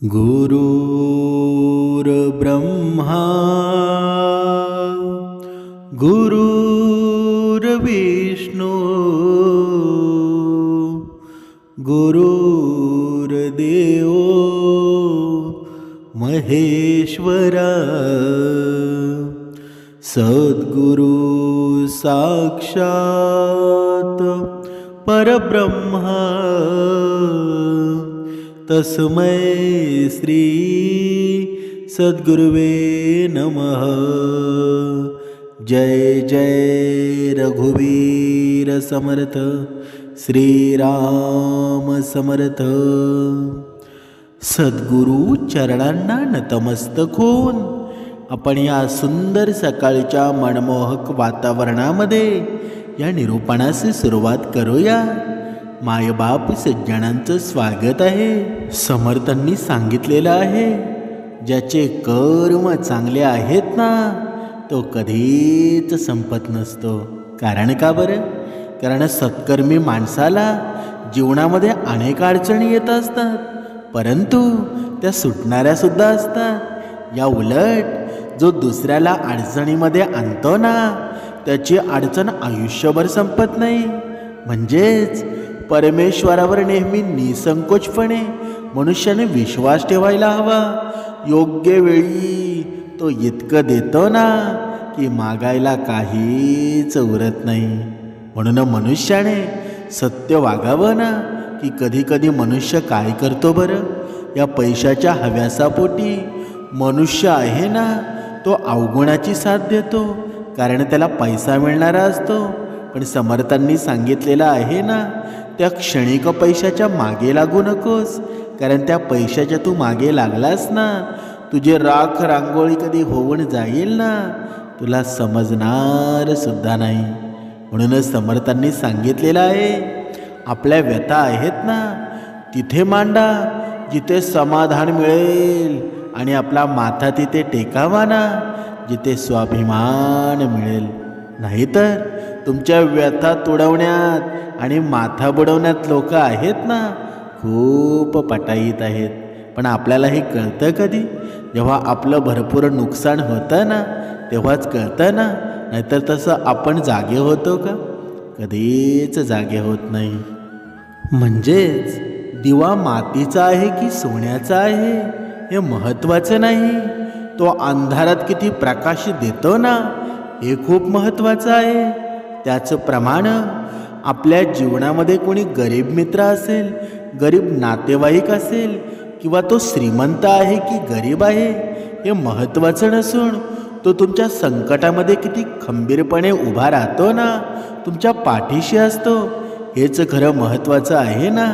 गुरुर्ब्रह्मा गुरुर्विष्णू गुरुर्देव महेश्वरा सद्गुरु साक्षात परब्रह्मा तस्मै श्री सद्गुरुवे नमः। जय जय रघुवीर समर्थ श्रीराम समर्थ। सद्गुरु चरणांना नतमस्तक होऊन आपण या सुंदर सकाळच्या मनमोहक वातावरणामध्ये या निरूपणाची सुरुवात करूया। मायबाप सज्जनांचं स्वागत आहे। समर्थांनी सांगितलेलं आहे, ज्याचे कर्म चांगले आहेत ना तो कधीच संपत नसतो। कारण का बरं? कारण सत्कर्मी माणसाला जीवनामध्ये अनेक अडचणी येत असतात, परंतु त्या सुटणाऱ्या सुद्धा असतात। या उलट जो दुसऱ्याला अडचणीमध्ये आणतो ना त्याची अडचण आयुष्यभर संपत नाही। म्हणजेच परमेश्वरावर नेहमी निसंकोचपणे मनुष्याने विश्वास ठेवायला हवा। योग्य वेळी तो इतकं देतो ना की मागायला काहीच उरत नाही। म्हणून मनुष्याने सत्य वागावं ना, की कधी कधी मनुष्य काय करतो बरं? या पैशाच्या हव्यासापोटी मनुष्य आहे ना तो अवगुणाची साथ देतो, कारण त्याला पैसा मिळणारा असतो। पण समर्थांनी सांगितलेलं आहे ना, त्या क्षणिक पैशाच्या मागे लागू नकोस, कारण त्या पैशाच्या तू मागे लागलास ना तुझे राख रांगोळी कधी होऊन जाईल ना तुला समजणार सुद्धा नाही। म्हणूनच समर्थांनी सांगितलेलं आहे, आपल्या व्यथा आहेत ना तिथे मांडा जिथे समाधान मिळेल, आणि आपला माथा तिथे टेकावा ना जिथे स्वाभिमान मिळेल। नाहीतर तुमच्या व्यथा तुडवण्यात आणि माथा बुडवण्यात लोक आहेत ना खूप पटाईत आहेत। पण आपल्याला हे कळतं कधी? जेव्हा आपलं भरपूर नुकसान होतं ना तेव्हाच कळतं ना, नाहीतर तसं आपण जागे होतो का? कधीच जागे होत नाही। म्हणजेच दिवा मातीचा आहे की सोन्याचा आहे हे महत्त्वाचं नाही, तो अंधारात किती प्रकाश देतो ना हे खूप महत्त्वाचं आहे। त्याचप्रमाणे आपल्या जीवनामध्ये कोणी गरीब मित्र असेल, गरीब नातेवाईक असेल, किंवा तो श्रीमंत आहे की गरीब आहे हे महत्त्वाचं नसून तो तुमच्या संकटामध्ये किती खंबीरपणे उभा राहतो ना, तुमच्या पाठीशी असतो, हेच खरं महत्त्वाचं आहे ना।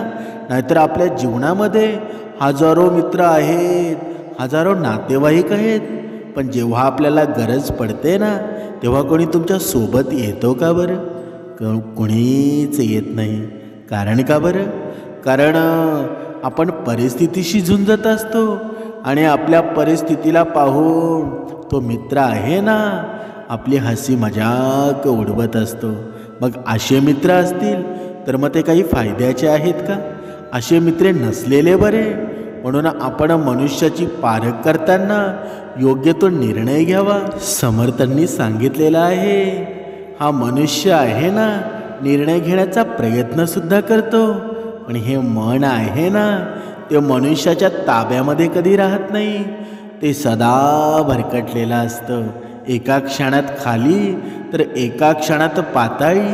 नाहीतर आपल्या जीवनामध्ये हजारो मित्र आहेत, हजारो नातेवाईक आहेत, पण जेव्हा आपल्याला गरज पडते ना तेव्हा कोणी तुमच्या सोबत येतो का बरं? कोणीच येत नाही। कारण का बरं? कारण आपण परिस्थितीशी झुंजत असतो, आणि आपल्या परिस्थितीला पाहून तो मित्र आहे ना आपली हसी मजाक उडवत असतो। मग असे मित्र असतील तर मग ते काही फायद्याचे आहेत का? असे मित्र नसलेले बरे। म्हणून आपण मनुष्याची पारख करताना योग्य तो निर्णय घ्यावा। समर्थांनी सांगितलेलं आहे, हा मनुष्य आहे ना निर्णय घेण्याचा प्रयत्न सुद्धा करतो, पण हे मन आहे ना ते मनुष्याच्या ताब्यामध्ये कधी राहत नाही। ते सदा भरकटलेलं असतं, एका क्षणात खाली तर एका क्षणात पाताळी,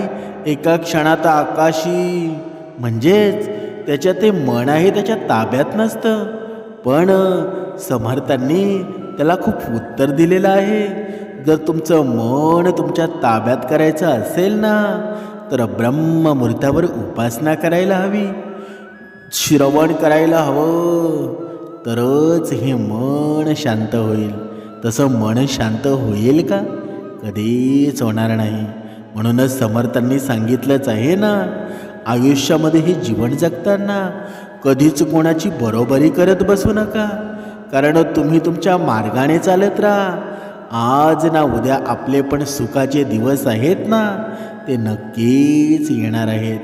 एका क्षणात आकाशी। म्हणजेच त्याच्या ते मन आहे त्याच्या ताब्यात नसतं। पण समर्थांनी त्याला खूप उत्तर दिलेलं आहे, जर तुमचं मन तुमच्या ताब्यात करायचं असेल ना तर ब्रह्ममुहूर्तावर उपासना करायला हवी, श्रवण करायला हवं, तरच हे मन शांत होईल। तसं मन शांत होईल का? कधीच होणार नाही। म्हणूनच समर्थांनी सांगितलंच आहे ना, आयुष्यामध्ये हे जीवन जगताना कधीच कोणाची बरोबरी करत बसू नका, कारण तुम्ही तुमच्या मार्गाने चालत राहा। आज ना उद्या आपले पण सुखाचे दिवस आहेत ना ते नक्कीच येणार आहेत।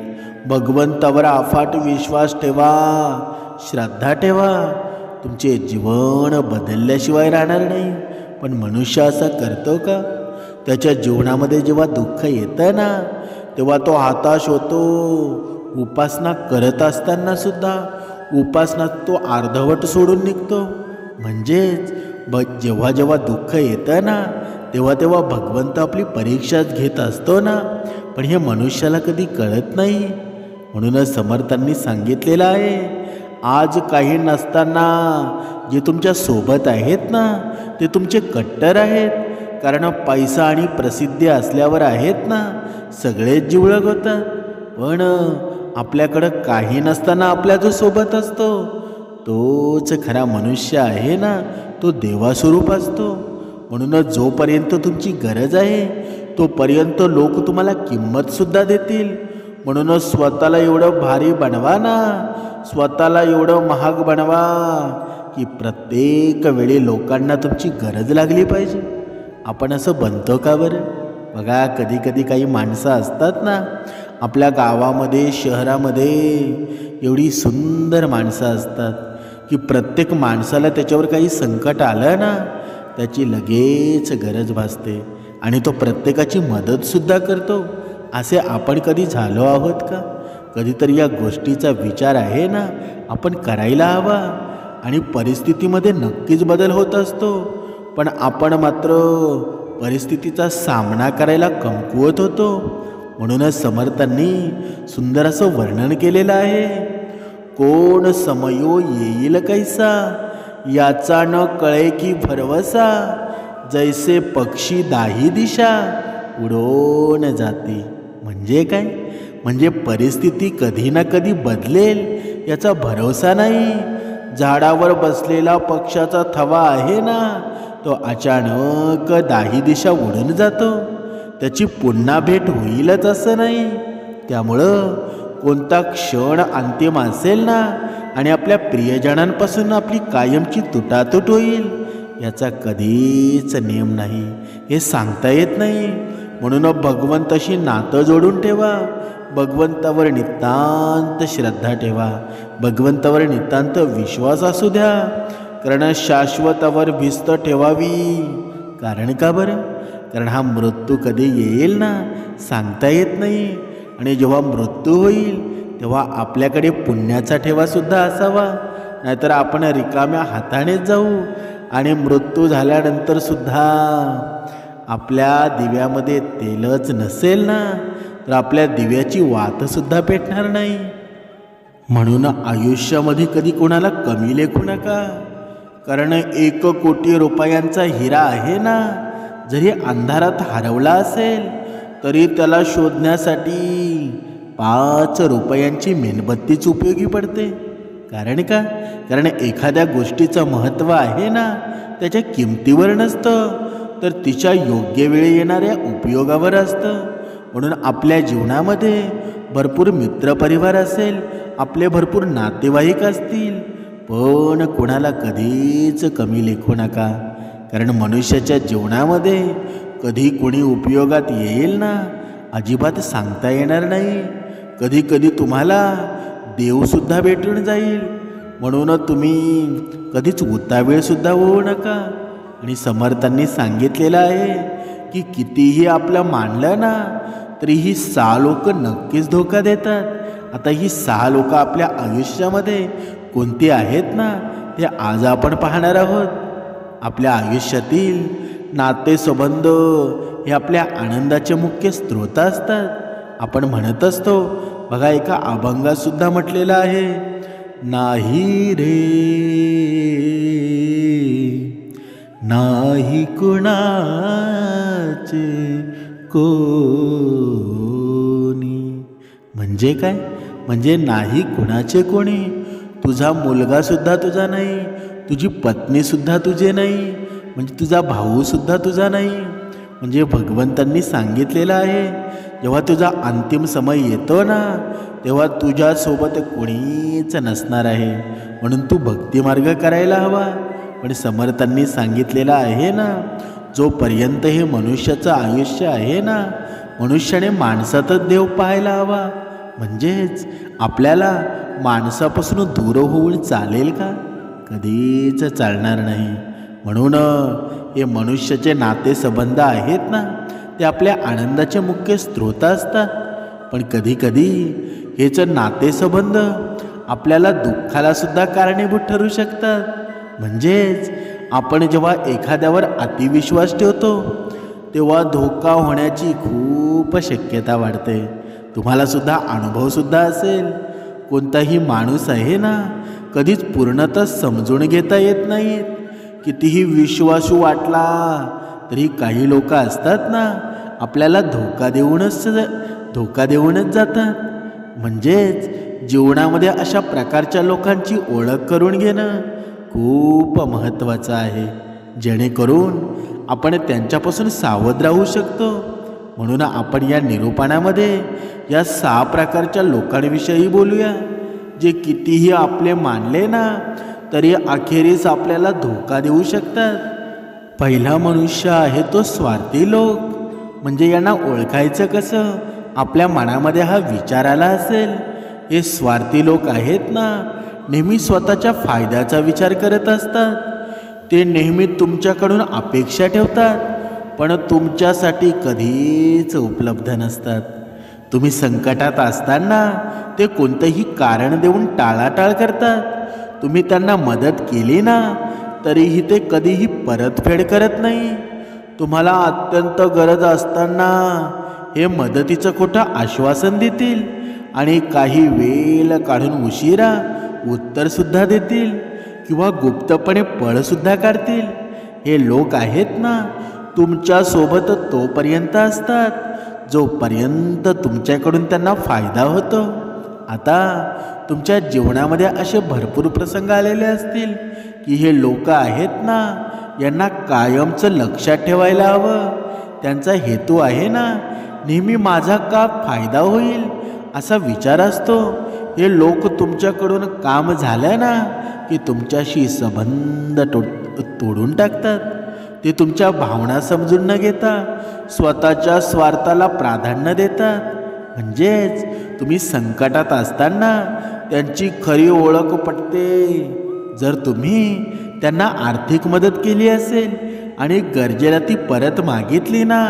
भगवंतावर अफाट विश्वास ठेवा, श्रद्धा ठेवा, तुमचे जीवन बदलल्याशिवाय राहणार नाही. पण मनुष्य असा करतो का? त्याच्या जीवनामध्ये जेव्हा दुःख येतं ना, तेव्हा तो हताश होतो. उपासना करत असताना सुद्धा उपासना तो अर्धवट सोडून निघतो. म्हणजेच जेव्हा जेव्हा दुःख येतं ना, तेव्हा तेव्हा भगवंत आपली परीक्षाच घेत असतो ना. पण हे मनुष्याला कधी कळत नाही. म्हणूनच समर्थांनी सांगितलेलं आहे, आज काही नसताना जे तुमच्या सोबत आहेत ना, ते तुमचे कट्टर आहेत. कारण पैसा आणि प्रसिद्धी असल्यावर आहेत ना, सगळेच जिवळक होतात. पण आपल्याकडं काही नसताना आपल्या जो सोबत असतो, तोच खरा मनुष्य आहे ना, तो देवास्वरूप असतो. म्हणूनच जोपर्यंत तुमची गरज आहे तोपर्यंत लोक तुम्हाला किंमतसुद्धा देतील. म्हणूनच स्वतःला एवढं भारी बनवा ना, स्वतःला एवढं महाग बनवा की प्रत्येक वेळी लोकांना तुमची गरज लागली पाहिजे. आपण असं बनतो का बरं? बघा, कधी कधी काही माणसं असतात ना आपल्या गावामध्ये, शहरामध्ये, एवढी सुंदर माणसं असतात की प्रत्येक माणसाला त्याच्यावर काही संकट आलं ना, त्याची लगेच गरज भासते आणि तो प्रत्येकाची मदतसुद्धा करतो. असे आपण कधी झालो आहोत का? कधीतरी या गोष्टीचा विचार आहे ना, आपण करायला हवा. आणि परिस्थितीमध्ये नक्कीच बदल होत असतो, पण आपण मात्र परिस्थितीचा सामना करायला कमकुवत होतो. म्हणूनच समर्थांनी सुंदर असं वर्णन केलेलं आहे, कोण समयो येईल कैसा, याचा न कळे की भरवसा, जैसे पक्षी दाही दिशा उडून जाते. म्हणजे काय? म्हणजे परिस्थिती कधी ना कधी बदलेल याचा भरोसा नाही. झाडावर बसलेला पक्षाचा थवा आहे ना, तो अचानक दाही दिशा उडून जातो. त्याची पुन्हा भेट होईलच असं नाही. त्यामुळं कोणता क्षण अंतिम असेल ना आणि आपल्या प्रियजनांपासून आपली कायमची तुटातूट होईल याचा कधीच नेम नाही, हे सांगता येत नाही. म्हणून भगवंताशी नातं जोडून ठेवा, भगवंतावर नितांत श्रद्धा ठेवा, भगवंतावर नितांत विश्वास असू द्या. कारण शाश्वतावर भिस्त ठेवावी. कारण का बरं? कारण हा मृत्यू कधी येईल ना, सांगता येत नाही. आणि जेव्हा मृत्यू होईल तेव्हा आपल्याकडे पुण्याचा ठेवासुद्धा असावा, नाहीतर आपण रिकाम्या हातानेच जाऊ. आणि मृत्यू झाल्यानंतर सुद्धा आपल्या दिव्यामध्ये तेलच नसेल ना, तर आपल्या दिव्याची वातसुद्धा पेटणार नाही. म्हणून आयुष्यामध्ये कधी कोणाला कमी लेखू नका. कारण 1 कोटी रुपयांचा हिरा आहे ना, जरी अंधारात हरवला असेल तरी त्याला शोधण्यासाठी 5 रुपयांची मेणबत्तीच उपयोगी पडते. कारण का? कारण एखाद्या गोष्टीचं महत्त्व आहे ना, त्याच्या किमतीवर नसतं, तर तिच्या योग्य वेळी येणाऱ्या उपयोगावर असतं. म्हणून आपल्या जीवनामध्ये भरपूर मित्रपरिवार असेल, आपले भरपूर नातेवाईक असतील, पण कोणाला कधीच कमी लेखू नका. कारण मनुष्याच्या जीवनामध्ये कधी कोणी उपयोगात येईल ना, अजिबात सांगता येणार नाही. कधी कधी तुम्हाला देवसुद्धा भेटून जाईल. म्हणून तुम्ही कधीच उतावीळसुद्धा होऊ नका. आणि समर्थांनी सांगितलेलं आहे की कितीही आपलं मानलं ना, तरी ही 6 लोक नक्कीच धोका देतात. आता ही 6 लोक आपल्या आयुष्यामध्ये कोणती आहेत ना, ते आज आपण पाहणार आहोत. आपल्या आयुष्यातील नातेसंबंध हे आपल्या आनंदाचे मुख्य स्रोत असतात. आपण म्हणत असतो बघा, एका अभंगातसुद्धा म्हटलेलं आहे, नाही रे नाही कुणाचे कोणी. म्हणजे काय? म्हणजे नाही कुणाचे कोणी. तुझा मुलगासुद्धा तुझा नाही, तुझी पत्नीसुद्धा तुझे नाही, म्हणजे तुझा भाऊसुद्धा तुझा नाही. म्हणजे भगवंतांनी सांगितलेलं आहे, जेव्हा तुझा अंतिम समय येतो ना, तेव्हा तुझ्यासोबत कोणीच नसणार आहे. म्हणून तू भक्तिमार्ग करायला हवा. पण समर्थांनी सांगितलेलं आहे ना, जोपर्यंत हे मनुष्याचं आयुष्य आहे ना, मनुष्याने माणसातच देव पाहायला हवा. म्हणजेच आपल्याला माणसापासून दूर होऊन चालेल का? कधीच चालणार नाही. म्हणून हे मनुष्याचे नातेसंबंध आहेत ना, ते आपल्या आनंदाचे मुख्य स्रोत असतात. पण कधीकधी हेच नातेसंबंध आपल्याला दुःखाला सुद्धा कारणीभूत ठरू शकतात. म्हणजेच आपण जेव्हा एखाद्यावर अतिविश्वास ठेवतो तेव्हा धोका होण्याची खूप शक्यता वाढते. तुम्हाला सुद्धा अनुभवसुद्धा असेल, कोणताही माणूस आहे ना, कधीच पूर्णतः समजून घेता येत नाहीत. कितीही विश्वासू वाटला तरी काही लोक असतात ना, आपल्याला धोका देऊनच जातात. म्हणजेच जीवनामध्ये अशा प्रकारच्या लोकांची ओळख करून घेणं खूप महत्त्वाचं आहे, जेणेकरून आपण त्यांच्यापासून सावध राहू शकतो. म्हणून आपण या निरूपणामध्ये या 6 प्रकारच्या लोकांविषयी बोलूया, जे कितीही आपले मानले ना तरी अखेरीस आपल्याला धोका देऊ शकतात. पहिला मनुष्य आहे तो स्वार्थी लोक. म्हणजे यांना ओळखायचं कसं? आपल्या मनामध्ये हा विचार आला असेल, हे स्वार्थी लोक आहेत ना, नेहमी स्वतःच्या फायद्याचा विचार करत असतात. ते नेहमी तुमच्याकडून अपेक्षा ठेवतात, पण तुमच्यासाठी कधीच उपलब्ध नसतात. तुम्ही संकटात असताना ते कोणतंही कारण देऊन टाळाटाळ करतात. तुम्ही त्यांना मदत केली ना तरीही ते कधीही परतफेड करत नाही. तुम्हाला अत्यंत गरज असताना हे मदतीचं खोटं आश्वासन देतील आणि काही वेळ काढून उशिरा उत्तरसुद्धा देतील किंवा गुप्तपणे पळसुद्धा काढतील. हे लोक आहेत ना, तुमच्यासोबत तोपर्यंत असतात जोपर्यंत तुमच्याकडून त्यांना फायदा होतो. आता तुमच्या जीवनामध्ये असे भरपूर प्रसंग आलेले असतील की हे लोक आहेत ना, यांना कायमचं लक्षात ठेवायला हवं. त्यांचा हेतू आहे ना, नेहमी माझा का फायदा होईल असा विचार असतो. हे लोक तुमच्याकडून काम झालं ना की तुमच्याशी संबंध तोडून टाकतात. ते तुमच्या भावना समजून न घेता स्वतःच्या स्वार्थाला प्राधान्य देतात. म्हणजेच तुम्ही संकटात असताना त्यांची खरी ओळख पटते. जर तुम्ही त्यांना आर्थिक मदत केली असेल आणि गरजेला ती परत मागितली ना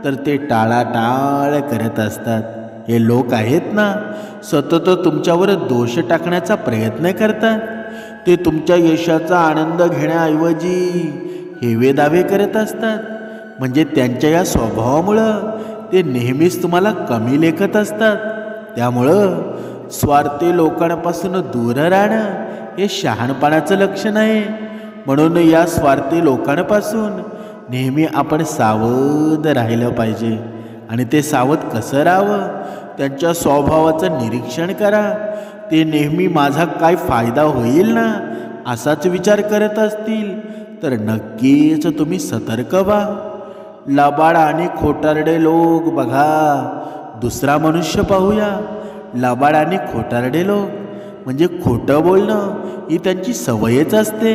तर ते टाळाटाळ करत असतात. हे लोक आहेत ना, सतत तुमच्यावर दोष टाकण्याचा प्रयत्न करतात. ते तुमच्या यशाचा आनंद घेण्याऐवजी हेवे दावे करत असतात. म्हणजे त्यांच्या या स्वभावामुळं ते नेहमीच तुम्हाला कमी लेखत असतात. त्यामुळं स्वार्थी लोकांपासून दूर राहणं हे शहाणपणाचं लक्षण आहे. म्हणून या स्वार्थी लोकांपासून नेहमी आपण सावध राहिलं पाहिजे. आणि ते सावध कसं राहावं? त्यांच्या स्वभावाचं निरीक्षण करा. ते नेहमी माझा काय फायदा होईल ना असाच विचार करत असतील तर नक्कीच तुम्ही सतर्क व्हा. लबाड आणि खोटारडे लोक बघा. दुसरा मनुष्य पाहूया. लबाड आणि खोटारडे लोक म्हणजे खोटं बोलणं ही त्यांची सवयच असते.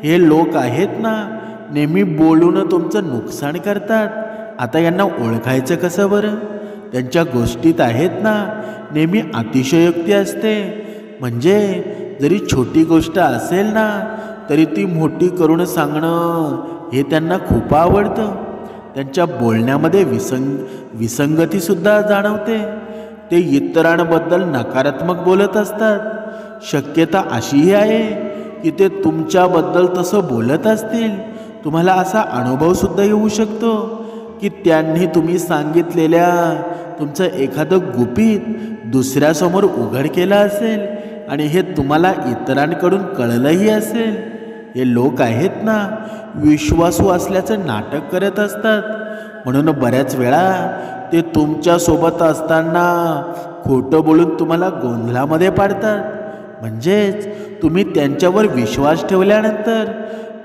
हे लोक आहेत ना, नेहमी बोलून तुमचं नुकसान करतात. आता यांना ओळखायचं कसं बरं? त्यांच्या गोष्टीत आहेत ना, नेहमी अतिशयोक्ती असते. म्हणजे जरी छोटी गोष्ट असेल ना तरी ती मोठी करून सांगणं हे त्यांना खूप आवडतं. त्यांच्या बोलण्यामध्ये विसंगतीसुद्धा जाणवते. ते इतरांबद्दल नकारात्मक बोलत असतात. शक्यता अशीही आहे की ते तुमच्याबद्दल तसं बोलत असतील. तुम्हाला असा अनुभवसुद्धा येऊ शकतो की त्यांनी तुम्ही सांगितलेल्या तुमचं एखादं गुपित दुसऱ्यासमोर उघड केलं असेल आणि हे तुम्हाला इतरांकडून कळलंही असेल. हे लोक आहेत ना, विश्वासू असल्याचं नाटक करत असतात. म्हणून बऱ्याच वेळा ते तुमच्यासोबत असताना खोटं बोलून तुम्हाला गोंधळामध्ये पाडतात. म्हणजेच तुम्ही त्यांच्यावर विश्वास ठेवल्यानंतर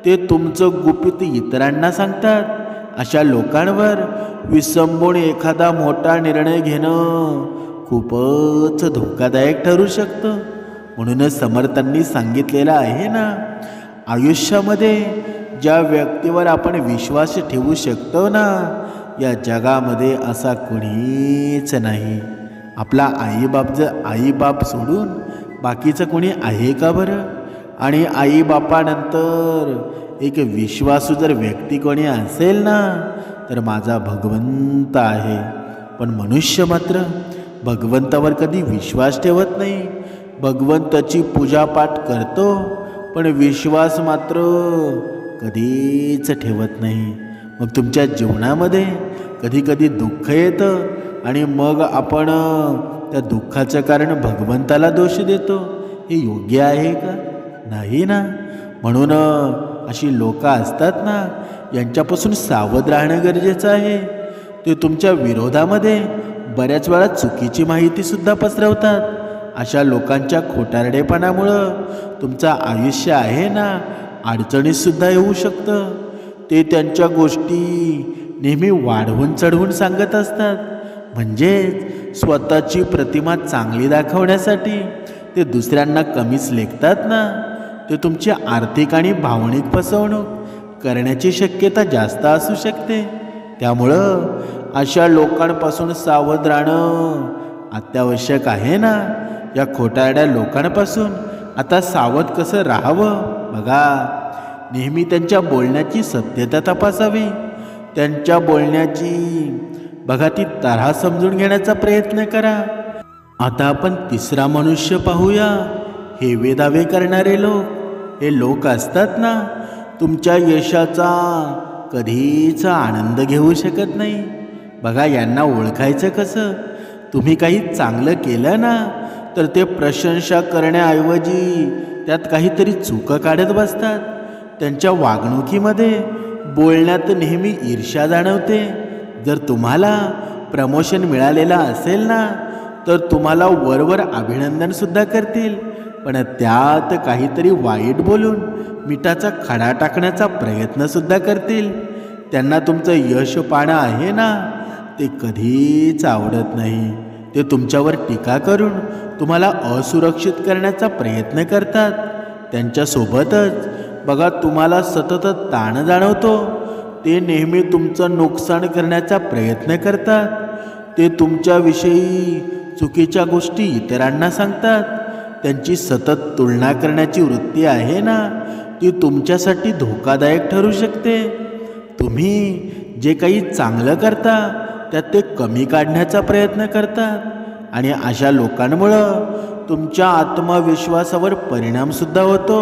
ते तुमचं गुपित इतरांना सांगतात. अशा लोकांवर विसंबून एखादा मोठा निर्णय घेणं खूपच धोकादायक ठरू शकतं. म्हणूनच समर्थांनी सांगितलेलं आहे ना, आयुष्यामध्ये ज्या व्यक्तीवर आपण विश्वास ठेवू शकतो ना, या जगामध्ये असा कोणीच नाही. आपला आईबाप सोडून बाकीचं कोणी आहे का बरं? आणि आईबापानंतर एक विश्वासू जर व्यक्ती कोणी असेल ना, तर माझा भगवंत आहे. पण मनुष्य मात्र भगवंतावर कधी विश्वास ठेवत नाही. भगवंताची पूजापाठ करतो, पण विश्वास मात्र कधीच ठेवत नाही. मग तुमच्या जीवनामध्ये कधी कधी दुःख येतं आणि मग आपण त्या दुःखाचं कारण भगवंताला दोष देतो. हे योग्य आहे का? नाही ना. म्हणून अशी लोक असतात ना, यांच्यापासून सावध राहणं गरजेचं आहे. ते तुमच्या विरोधामध्ये बऱ्याच वेळा चुकीची माहितीसुद्धा पसरवतात. अशा लोकांच्या खोटारडेपणामुळं तुमचं आयुष्य आहे ना, अडचणीतसुद्धा येऊ शकतं. ते त्यांच्या गोष्टी नेहमी वाढवून चढवून सांगत असतात. म्हणजेच स्वतःची प्रतिमा चांगली दाखवण्यासाठी ते दुसऱ्यांना कमीच लेखतात ना. ते तुमची आर्थिक आणि भावनिक फसवणूक करण्याची शक्यता जास्त असू शकते. त्यामुळं अशा लोकांपासून सावध राहणं अत्यावश्यक आहे ना. या खोटारड्या लोकांपासून आता सावध कसं राहावं? बघा, नेहमी त्यांच्या बोलण्याची सत्यता तपासावी. त्यांच्या बोलण्याची ती तऱ्हा समजून घेण्याचा प्रयत्न करा. आता आपण तिसरा मनुष्य पाहूया. हेवे दावे करणारे लोक. हे लोक असतात ना, तुमच्या यशाचा कधीच आनंद घेऊ शकत नाही. बघा, यांना ओळखायचं कसं? तुम्ही काही चांगलं केलं ना, तर ते प्रशंसा करण्याऐवजी त्यात काहीतरी चूक काढत बसतात. त्यांच्या वागणुकीमध्ये, बोलण्यात नेहमी ईर्ष्या जाणवते. जर तुम्हाला प्रमोशन मिळालेलं असेल ना, तर तुम्हाला वरवर अभिनंदनसुद्धा करतील, पण त्यात काहीतरी वाईट बोलून मिठाचा खडा टाकण्याचा प्रयत्नसुद्धा करतील. त्यांना तुमचं यश पाहणं आहे ना, ते कधीच आवडत नाही. ते तुमच्यावर टीका करून तुम्हाला असुरक्षित करण्याचा प्रयत्न करतात. त्यांच्यासोबतच बघा, तुम्हाला सतत ताण जाणवतो. ते नेहमी तुमचं नुकसान करण्याचा प्रयत्न करतात. ते तुमच्याविषयी चुकीच्या गोष्टी इतरांना सांगतात. त्यांची सतत तुलना करण्याची वृत्ती आहे ना, ती तुमच्यासाठी धोकादायक ठरू शकते. तुम्ही जे काही चांगलं करता त्यात ते कमी काढण्याचा प्रयत्न करतात. आणि अशा लोकांमुळं तुमच्या आत्मविश्वासावर परिणामसुद्धा होतो.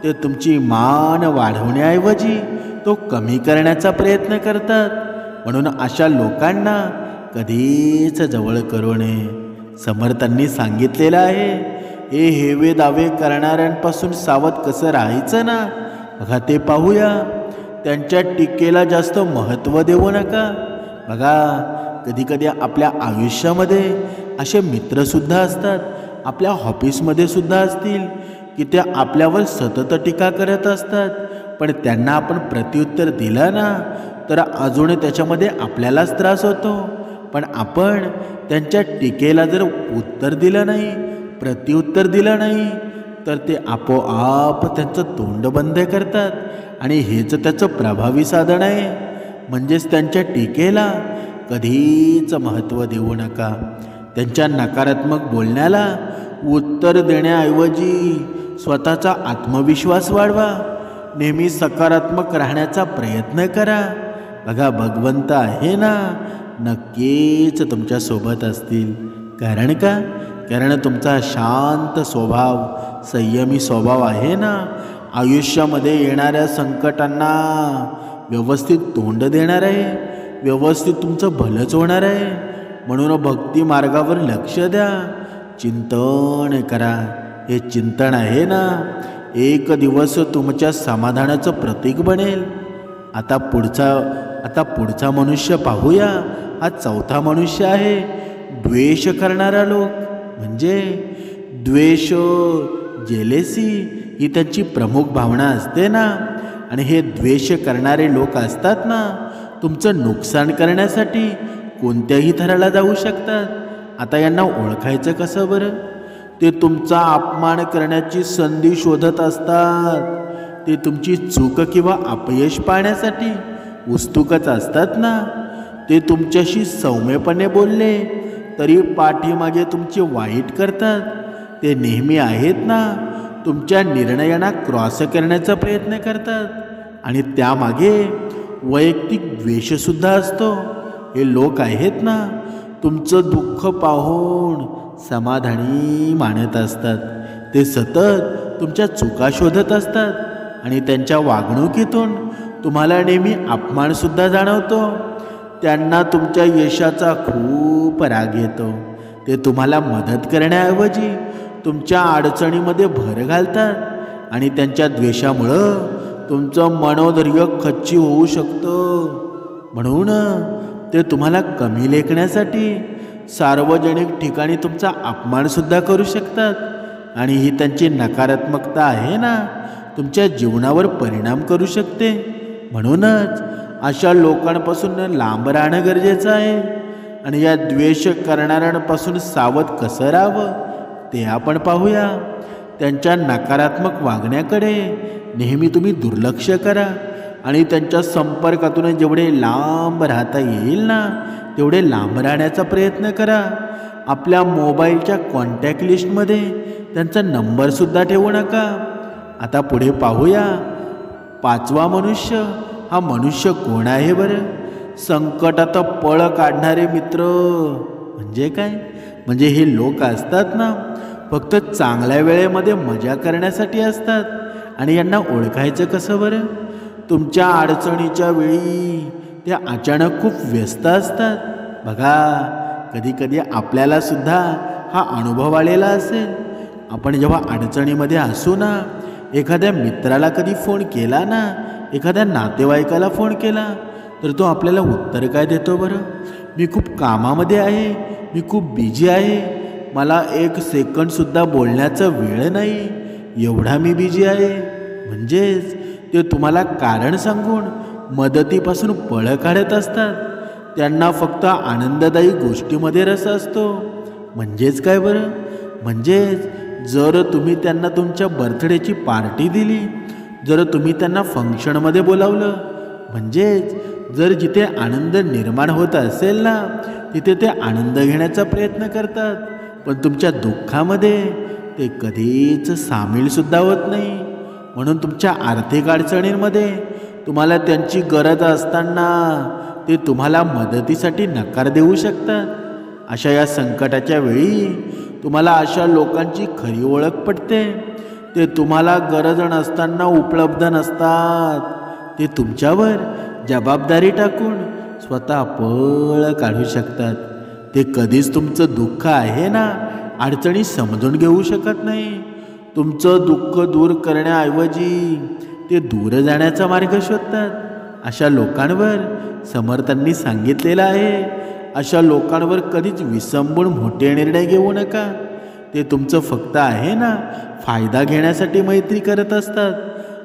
ते तुमची मान वाढवण्याऐवजी तो कमी करण्याचा प्रयत्न करतात. म्हणून अशा लोकांना कधीच जवळ करू नये. समर्थांनी सांगितलेलं आहे, हे हेवे दावे करणाऱ्यांपासून सावध कसं राहायचं ना, बघा ते पाहूया. त्यांच्या टीकेला जास्त महत्त्व देऊ नका. बघा, कधीकधी आपल्या आयुष्यामध्ये असे मित्रसुद्धा असतात, आपल्या ऑफिसमध्ये सुद्धा असतील, की ते आपल्यावर सतत टीका करत असतात. पण त्यांना आपण प्रत्युत्तर दिलं ना, तर अजून त्याच्यामध्ये आपल्यालाच त्रास होतो. पण आपण त्यांच्या टीकेला जर उत्तर दिलं नाही, प्रत्युत्तर दिलं नाही, तर ते आपोआप त्यांचं तोंड बंद करतात. आणि हेच त्याचं प्रभावी साधन आहे. म्हणजेच त्यांच्या टीकेला कधीच महत्त्व देऊ नका. त्यांच्या नकारात्मक बोलण्याला उत्तर देण्याऐवजी स्वतःचा आत्मविश्वास वाढवा. नेहमी सकारात्मक राहण्याचा प्रयत्न करा. बघा, भगवंत आहे ना, नक्कीच तुमच्यासोबत असतील. कारण का? कारण तुमचा शांत स्वभाव, संयमी स्वभाव आहे ना, आयुष्यामध्ये येणाऱ्या संकटांना व्यवस्थित तोंड देणार आहे. व्यवस्थित तुमचं भलंच होणार आहे. म्हणून भक्ती मार्गावर लक्ष द्या, चिंतन करा. हे चिंतन आहे ना, एक दिवस तुमच्या समाधानाचं प्रतीक बनेल. आता पुढचा मनुष्य पाहूया. हा चौथा मनुष्य आहे, द्वेष करणारा लोक. म्हणजे द्वेष, जेलेसी ही त्यांची प्रमुख भावना असते ना. आणि हे द्वेष करणारे लोक असतात ना, तुमचं नुकसान करण्यासाठी कोणत्याही थराला जाऊ शकतात. आता यांना ओळखायचं कसं बरं? ते तुमचा अपमान करण्याची संधी शोधत असतात. ते तुमची चूक किंवा अपयश पाहण्यासाठी उत्सुकच असतात ना. ते तुमच्याशी सौम्यपणे बोलले तरी पाठीमागे तुमचे वाईट करतात. ते नेहमी आहेत ना, तुमच्या निर्णयांना क्रॉस करण्याचा प्रयत्न करतात आणि त्यामागे वैयक्तिक द्वेषसुद्धा असतो. हे लोक आहेत ना, तुमचं दुःख पाहून समाधानी मानत असतात. ते सतत तुमच्या चुका शोधत असतात आणि त्यांच्या वागणुकीतून तुम्हाला नेहमी अपमानसुद्धा जाणवतो. त्यांना तुमच्या यशाचा खूप राग येतो. ते तुम्हाला मदत करण्याऐवजी तुमच्या अडचणीमध्ये भर घालतात आणि त्यांच्या द्वेषामुळं तुमचं मनोधैर्य खच्ची होऊ शकतं. म्हणून ते तुम्हाला कमी लेखण्यासाठी सार्वजनिक ठिकाणी तुमचा अपमानसुद्धा करू शकतात. आणि ही त्यांची नकारात्मकता आहे ना, तुमच्या जीवनावर परिणाम करू शकते. म्हणूनच अशा लोकांपासून लांब राहणं गरजेचं आहे. आणि या द्वेष करणाऱ्यांपासून सावध कसं राहावं ते आपण पाहूया. त्यांच्या नकारात्मक वागण्याकडे नेहमी तुम्ही दुर्लक्ष करा आणि त्यांच्या संपर्कातून जेवढे लांब राहता येईल ना, तेवढे लांब राहण्याचा प्रयत्न करा. आपल्या मोबाईलच्या कॉन्टॅक्ट लिस्टमध्ये त्यांचा नंबरसुद्धा ठेवू नका. आता पुढे पाहूया. 5वा मनुष्य. हा मनुष्य कोण आहे बरं? संकटात पळ काढणारे मित्र. म्हणजे काय? म्हणजे हे लोक असतात ना, फक्त चांगल्या वेळेमध्ये मजा करण्यासाठी असतात. आणि यांना ओळखायचं कसं बरं? तुमच्या अडचणीच्या वेळी ते अचानक खूप व्यस्त असतात. बघा, कधी कधी आपल्याला सुद्धा हा अनुभव आलेला असेल. आपण जेव्हा अडचणीमध्ये असू ना, एखाद्या मित्राला कधी फोन केला ना, एखाद्या नातेवाईकाला फोन केला, तर तो आपल्याला उत्तर काय देतो बरं? मी खूप कामामध्ये आहे, मी खूप बिझी आहे, मला 1 सेकंडसुद्धा बोलण्याचा वेळ नाही, एवढा मी बिझी आहे. म्हणजेच ते तुम्हाला कारण सांगून मदतीपासून पळ काढत असतात. त्यांना फक्त आनंददायी गोष्टीमध्ये रस असतो. म्हणजेच काय बरं? म्हणजेच जर तुम्ही त्यांना तुमच्या बर्थडेची पार्टी दिली, जर तुम्ही त्यांना फंक्शनमध्ये बोलावलं, म्हणजेच जर जिथे आनंद निर्माण होत असेल ना, तिथे ते आनंद घेण्याचा प्रयत्न करतात. पण तुमच्या दुःखामध्ये ते कधीच सामीलसुद्धा होत नाही. म्हणून तुमच्या आर्थिक अडचणींमध्ये तुम्हाला त्यांची गरज असताना ते तुम्हाला मदतीसाठी नकार देऊ शकतात. अशा या संकटाच्या वेळी तुम्हाला अशा लोकांची खरी ओळख पडते. ते तुम्हाला गरज नसताना उपलब्ध नसतात. ते तुमच्यावर जबाबदारी टाकून स्वतः पळ काढू शकतात. ते कधीच तुमचं दुःख आहे ना, अडचणी समजून घेऊ शकत नाही. तुमचं दुःख दूर करण्याऐवजी ते दूर जाण्याचा मार्ग शोधतात. अशा लोकांवर समर्थांनी सांगितलेलं आहे, अशा लोकांवर कधीच विसंबून मोठे निर्णय घेऊ नका. ते तुमचं फक्त आहे ना, फायदा घेण्यासाठी मैत्री करत असतात.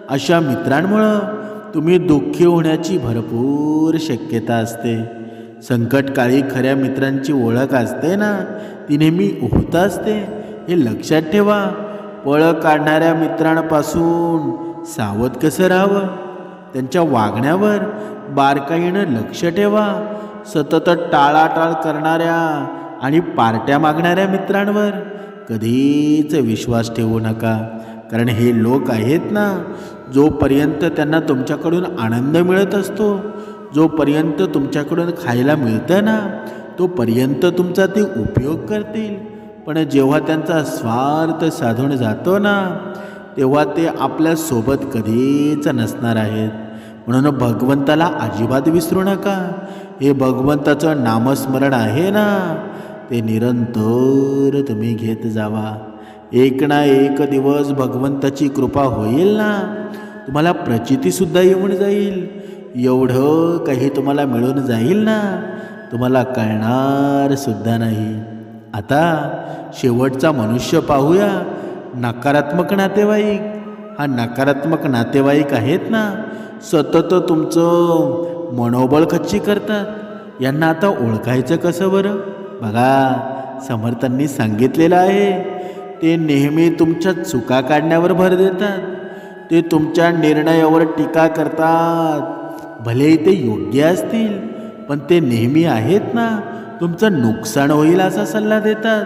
अशा मित्रांमुळं तुम्ही दुःखी होण्याची भरपूर शक्यता असते. संकटकाळी खऱ्या मित्रांची ओळख असते ना, ती नेहमी होत असते. हे लक्षात ठेवा. पळ काढणाऱ्या मित्रांपासून सावध कसं राहावं? त्यांच्या वागण्यावर बारकाईनं लक्ष ठेवा. सतत टाळाटाळ करणाऱ्या आणि पार्ट्या मागणाऱ्या मित्रांवर कधीच विश्वास ठेवू नका. कारण हे लोक आहेत ना, जोपर्यंत त्यांना तुमच्याकडून आनंद मिळत असतो, जोपर्यंत तुमच्याकडून खायला मिळतं ना, तोपर्यंत तुमचा ते उपयोग करतील. पण जेव्हा त्यांचा स्वार्थ साधून जातो ना, तेव्हा ते आपल्यासोबत कधीच नसणार आहेत. म्हणून भगवंताला अजिबात विसरू नका. हे भगवंताचं नामस्मरण आहे ना, ते निरंतर तुम्ही घेत जावा. एक ना एक दिवस भगवंताची कृपा होईल ना, तुम्हाला प्रचितीसुद्धा येऊन जाईल. एवढं काही तुम्हाला मिळून जाईल ना, तुम्हाला कळणार सुद्धा नाही. आता शेवटचा मनुष्य पाहूया. नकारात्मक नातेवाईक. हा नकारात्मक नातेवाईक आहेत ना, सतत तुमचं मनोबळ खच्ची करतात. यांना आता ओळखायचं कसं बरं? बघा, समर्थांनी सांगितलेलं आहे, ते नेहमी तुमच्या चुका काढण्यावर भर देतात. ते तुमच्या निर्णयावर टीका करतात. भले ते योग्य असतील, पण ते नेहमी आहेत ना, तुमचं नुकसान होईल असा सल्ला देतात.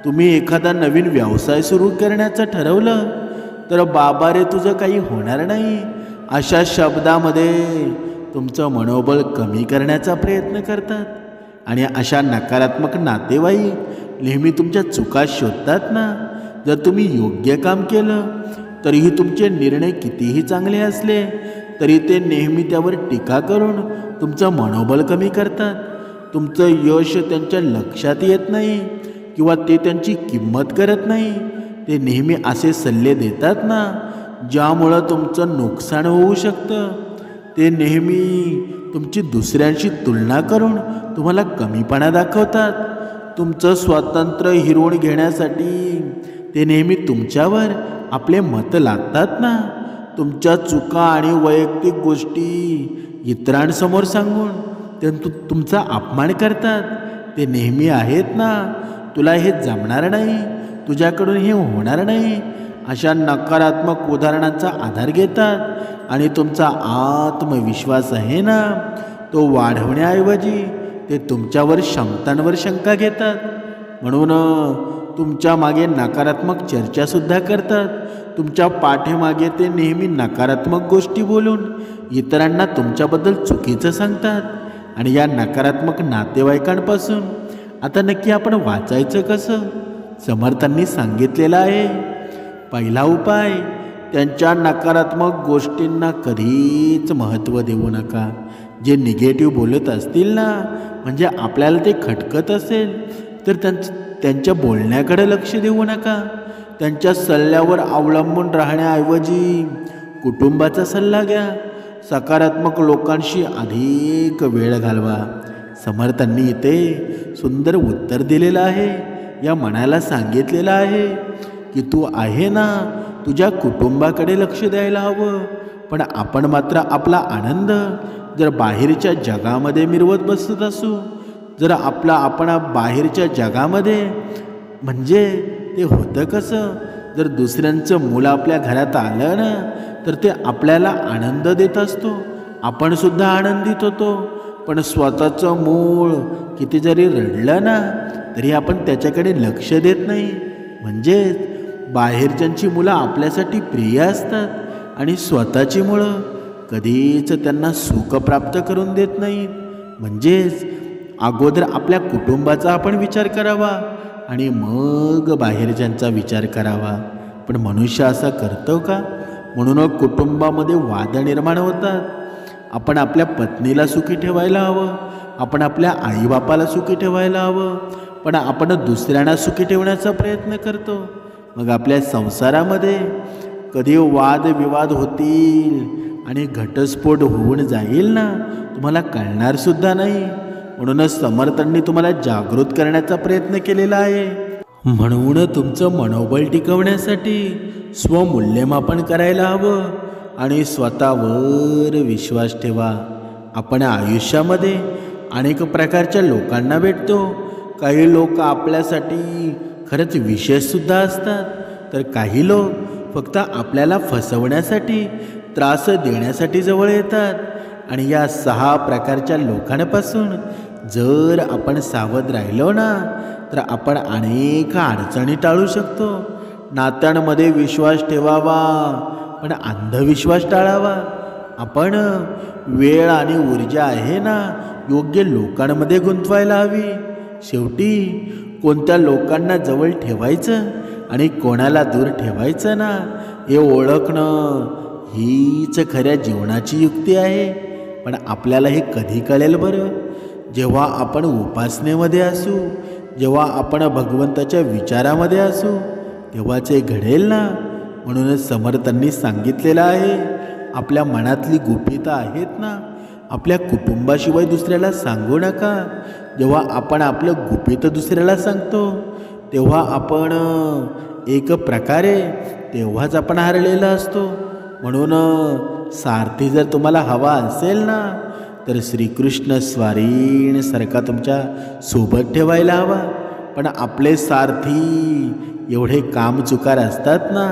तुम्ही एखादा नवीन व्यवसाय सुरू करण्याचं ठरवलं, तर बाबा रे तुझं काही होणार नाही अशा शब्दामध्ये तुमचं मनोबल कमी करण्याचा प्रयत्न करतात. आणि अशा नकारात्मक नातेवाईक नेहमी तुमच्या चुका शोधतात ना. जर तुम्ही योग्य काम केलं तरीही तुमचे निर्णय कितीही चांगले असले तरी ते नेहमी त्यावर टीका करून तुमचं मनोबल कमी करतात. तुमचं यश त्यांच्या लक्षात येत नाही किंवा ते त्यांची किंमत करत नाही. ते नेहमी असे सल्ले देतात ना ज्यामुळं तुमचं नुकसान होऊ शकतं. ते नेहमी तुमची दुसऱ्यांशी तुलना करून तुम्हाला कमीपणा दाखवतात. तुमचं स्वातंत्र्य हिरवून घेण्यासाठी ते नेहमी तुमच्यावर आपले मत लादतात ना. तुमच्या चुका आणि वैयक्तिक गोष्टी इतरांसमोर सांगून ते तुमचा अपमान करतात. ते नेहमी आहेत ना तुला हे जमणार नाही, तुझ्याकडून हे होणार नाही अशा नकारात्मक उदाहरणांचा आधार घेतात आणि तुमचा आत्मविश्वास आहे ना तो वाढवण्याऐवजी ते तुमच्यावर क्षमतांवर शंका घेतात. म्हणून तुमच्या मागे नकारात्मक चर्चासुद्धा करतात. तुमच्या पाठीमागे ते नेहमी नकारात्मक गोष्टी बोलून इतरांना तुमच्याबद्दल चुकीचं सांगतात. आणि या नकारात्मक नातेवाईकांपासून आता नक्की आपण वाचायचं कसं? समर्थांनी सांगितलेलं आहे, पहिला उपाय, त्यांच्या नकारात्मक गोष्टींना कधीच महत्त्व देऊ नका. जे निगेटिव्ह बोलत असतील ना, म्हणजे आपल्याला ते खटकत असेल तर त्यांच्या बोलण्याकडे लक्ष देऊ नका. त्यांच्या सल्ल्यावर अवलंबून राहण्याऐवजी कुटुंबाचा सल्ला घ्या. सकारात्मक लोकांशी अधिक वेळ घालवा. समर्थांनी इथे सुंदर उत्तर दिलेलं आहे. या मनाला सांगितलेलं आहे की तू आहे ना, तुझ्या कुटुंबाकडे लक्ष द्यायला हवं. पण आपण मात्र आपला आनंद जर बाहेरच्या जगामध्ये मिरवत बसत असू, जर आपण बाहेरच्या जगामध्ये, म्हणजे ते होतं कसं, जर दुसऱ्यांचं मुलं आपल्या घरात आलं ना तर ते आपल्याला आनंद देत असतो, आपण सुद्धा आनंदित होतो. पण स्वतःचं मूळ किती जरी रडलं ना तरी आपण त्याच्याकडे लक्ष देत नाही. म्हणजेच बाहेरच्यांची मुलं आपल्यासाठी प्रिय असतात आणि स्वतःची मुलं कधीच त्यांना सुख प्राप्त करून देत नाहीत. म्हणजेच अगोदर आपल्या कुटुंबाचा आपण विचार करावा आणि मग बाहेरच्यांचा विचार करावा. पण मनुष्य असा करतो का? म्हणून कुटुंबामध्ये वाद निर्माण होतात. आपण आपल्या पत्नीला सुखी ठेवायला हवं, आपण आपल्या आईबापाला सुखी ठेवायला हवं, पण आपण दुसऱ्यांना सुखी ठेवण्याचा प्रयत्न करतो. मग आपल्या संसारामध्ये कधी वादविवाद होतील आणि घटस्फोट होऊन जाईल ना, तुम्हाला कळणारसुद्धा नाही. म्हणूनच समर्थांनी तुम्हाला जागृत करण्याचा प्रयत्न केलेला आहे. म्हणून तुमचं मनोबल टिकवण्यासाठी स्वमूल्यमापन करायला हवं आणि स्वतःवर विश्वास ठेवा. आपण आयुष्यामध्ये अनेक प्रकारच्या लोकांना भेटतो. काही लोक आपल्यासाठी खरंच विशेषसुद्धा असतात, तर काही लोक फक्त आपल्याला फसवण्यासाठी, त्रास देण्यासाठी जवळ येतात. आणि या 6 प्रकारच्या लोकांपासून जर आपण सावध राहिलो ना तर आपण अनेक अडचणी टाळू शकतो. नात्यांमध्ये विश्वास ठेवावा पण अंधविश्वास टाळावा. आपण वेळ आणि ऊर्जा आहे ना योग्य लोकांमध्ये गुंतवायला हवी. शेवटी कोणत्या लोकांना जवळ ठेवायचं आणि कोणाला दूर ठेवायचं ना हे ओळखणं हीच खऱ्या जीवनाची युक्ती आहे. पण आपल्याला हे कधी कळेल बरं? जेव्हा आपण उपासनेमध्ये असू, जेव्हा आपण भगवंताच्या विचारामध्ये असू, तेव्हाच हे घडेल ना. म्हणूनच समर्थांनी सांगितलेलं आहे, आपल्या मनातली गुपितं आहेत ना, आपल्या कुटुंबाशिवाय दुसऱ्याला सांगू नका. जेव्हा आपण आपलं गुपित दुसऱ्याला सांगतो तेव्हा आपण एक प्रकारे तेव्हाच आपण हरलेला असतो. म्हणून सारथी जर तुम्हाला हवा असेल ना तर श्रीकृष्ण स्वारींसारखा तुमच्या सोबत ठेवायला हवा. पण आपले सारथी एवढे कामचुकार असतात ना,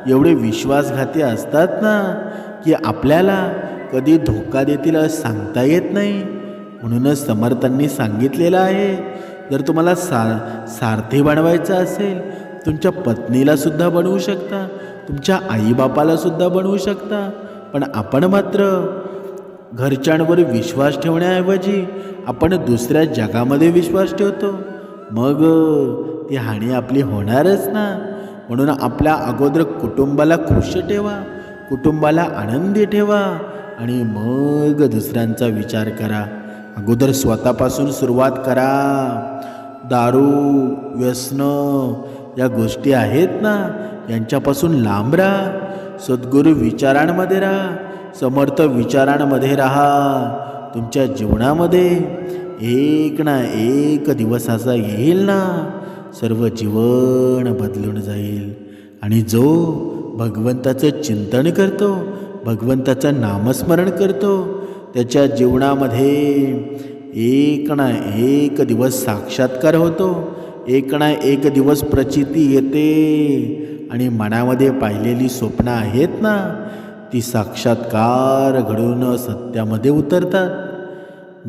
एवढे विश्वासघाती असतात ना की आपल्याला कधी धोका देतील असं सांगता येत नाही. म्हणूनच समर्थांनी सांगितलेलं आहे, जर तुम्हाला सारथी बनवायचं असेल, तुमच्या पत्नीलासुद्धा बनवू शकता, तुमच्या आईबापाला सुद्धा बनवू शकता. पण आपण मात्र घरच्यांवर विश्वास ठेवण्याऐवजी आपण दुसऱ्या जगामध्ये विश्वास ठेवतो. मग ती हानी आपली होणारच ना. म्हणून आपल्या अगोदर कुटुंबाला खुश ठेवा, कुटुंबाला आनंदी ठेवा आणि मग दुसऱ्यांचा विचार करा. अगोदर स्वतःपासून सुरुवात करा. दारू, व्यसनं या गोष्टी आहेत ना, यांच्यापासून लांब राहा. सद्गुरू विचारांमध्ये राहा, समर्थ विचारांमध्ये राहा. तुमच्या जीवनामध्ये एक ना एक दिवस असा येईल ना, सर्व जीवन बदलून जाईल. आणि जो भगवंताचं चिंतन करतो, भगवंताचं नामस्मरण करतो, त्याच्या जीवनामध्ये एक ना एक दिवस साक्षात्कार होतो. एक ना एक दिवस प्रचिती येते आणि मनामध्ये पाहिलेली स्वप्न आहेत ना, ती साक्षात्कार घडून सत्यामध्ये उतरतात.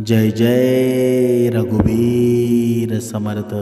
जय जय रघुवीर समर्थ.